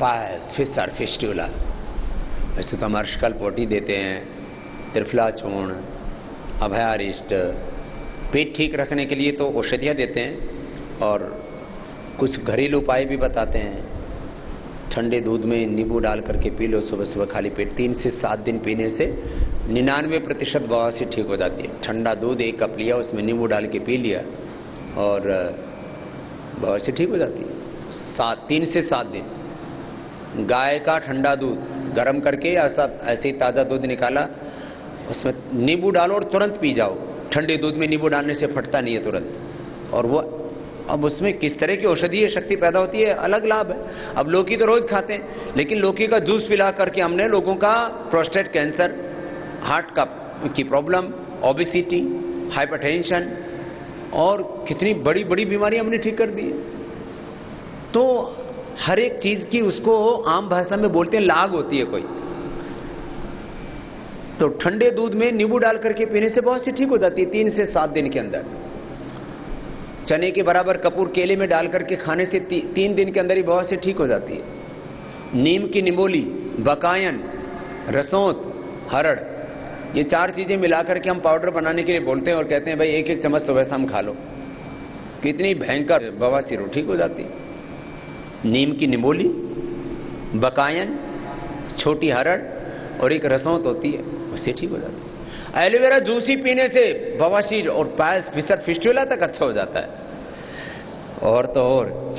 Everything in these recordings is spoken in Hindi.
पायस, फिसर, फिस्टुला। वैसे तो हम अर्शकल पोटी देते हैं, त्रिफला चूर्ण, अभयारिष्ट, पेट ठीक रखने के लिए तो औषधियाँ देते हैं और कुछ घरेलू उपाय भी बताते हैं। ठंडे दूध में नींबू डाल करके पी लो सुबह सुबह खाली पेट, 3 से 7 दिन पीने से 99% बवासीर ठीक हो जाती है। ठंडा दूध 1 कप लिया, उसमें नींबू डाल के पी लिया और बवासीर ठीक हो जाती है। 3 से 7 दिन। गाय का ठंडा दूध गर्म करके या ऐसे ही ताज़ा दूध निकाला, उसमें नींबू डालो और तुरंत पी जाओ। ठंडे दूध में नींबू डालने से फटता नहीं है तुरंत। और वो अब उसमें किस तरह की औषधीय शक्ति पैदा होती है, अलग लाभ है। अब लौकी तो रोज खाते हैं, लेकिन लौकी का जूस पिला करके हमने लोगों का प्रोस्टेट कैंसर, हार्ट की प्रॉब्लम, ओबेसिटी, हाइपरटेंशन और कितनी बड़ी बड़ी बीमारी हमने ठीक कर दी है। तो हर एक चीज की उसको आम भाषा में बोलते हैं लाग होती है कोई। तो ठंडे दूध में नींबू डाल करके पीने से बहुत सी ठीक हो जाती है 3 से 7 दिन के अंदर। चने के बराबर कपूर केले में डाल करके खाने से 3 दिन के अंदर ही बहुत से ठीक हो जाती है। नीम की निमोली, बकायन, रसोंत, हरड़, ये 4 चीजें मिलाकर के हम पाउडर बनाने के लिए बोलते हैं और कहते हैं भाई 1-1 चम्मच सुबह शाम खा लो। कितनी भयंकर बवासीर ठीक हो जाती है। नीम की निमोली, बकायन, छोटी हरड़ और एक रसोंत होती है, उससे ठीक हो जाती है। एलोवेरा जूस ही पीने से बवासीर और पायल्स, फिसर, फिस्टुला तक अच्छा हो जाता है। और तो और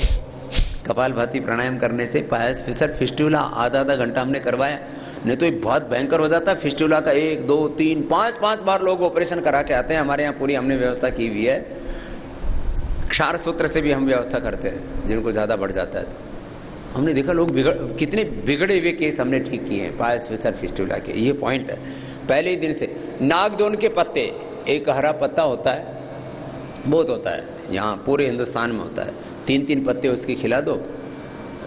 कपालभाति प्राणायाम करने से पायल्स, फिसर, फिस्टुला आधा घंटा हमने करवाया, नहीं तो ये बहुत भयंकर हो जाता है। फिस्टुला का 1, 2, 3, 5 बार लोग ऑपरेशन करा के आते हैं। हमारे यहाँ पूरी हमने व्यवस्था की हुई है। क्षार सूत्र से भी हम व्यवस्था करते हैं, जिनको ज्यादा बढ़ जाता है। हमने देखा लोग कितने बिगड़े हुए केस हमने ठीक किए हैं पायल्स, फिसर, फिस्टुला के। ये पॉइंट है। पहले ही दिन से नागदोन के पत्ते, एक हरा पत्ता होता है, बहुत होता है, यहाँ पूरे हिंदुस्तान में होता है। 3-3 पत्ते उसकी खिला दो।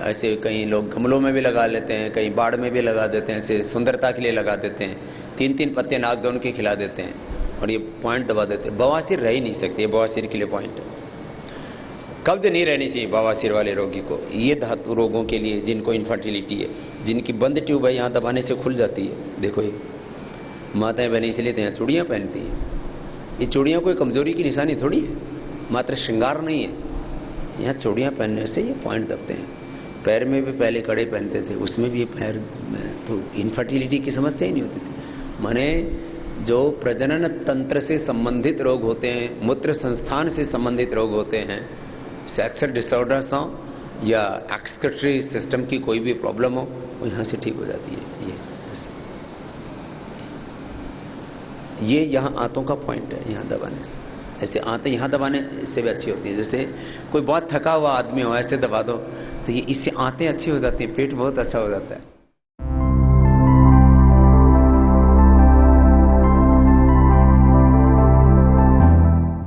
ऐसे कई लोग गमलों में भी लगा लेते हैं, कई बाड़ में भी लगा देते हैं, ऐसे सुंदरता के लिए लगा देते हैं। 3-3 पत्ते नागदोन के खिला देते हैं और ये पॉइंट दबा देते हैं। बवासीर रह ही नहीं सकती, बवासीर के लिए पॉइंट है। कब्ज नहीं रहनी चाहिए बवासीर वाले रोगी को। ये धातु रोगों के लिए, जिनको इनफर्टिलिटी है, जिनकी बंद ट्यूब है, यहाँ दबाने से खुल जाती है। देखो ये माताएं बहनें इसलिए तो यहाँ चूड़ियाँ पहनती हैं। ये चूड़ियाँ कोई कमजोरी की निशानी थोड़ी है, मात्र श्रृंगार नहीं है। यहाँ चूड़ियाँ पहनने से ये पॉइंट दबते हैं। पैर में भी पहले कड़े पहनते थे, उसमें भी ये पैर में तो इनफर्टिलिटी की समस्या ही नहीं होती थी। माने जो प्रजनन तंत्र से संबंधित रोग होते हैं, मूत्र संस्थान से संबंधित रोग होते हैं, सेक्सुअल डिसऑर्डर्स हो या एक्सक्रीटरी सिस्टम की कोई भी प्रॉब्लम हो, वो यहाँ से ठीक हो जाती है। ये यहाँ आंतों का पॉइंट है, यहाँ दबाने से। ऐसे आंतें यहाँ दबाने से भी अच्छी होती है। जैसे कोई बहुत थका हुआ आदमी हो, ऐसे दबा दो तो ये इससे आंतें अच्छी हो जाती हैं, पेट बहुत अच्छा हो जाता है।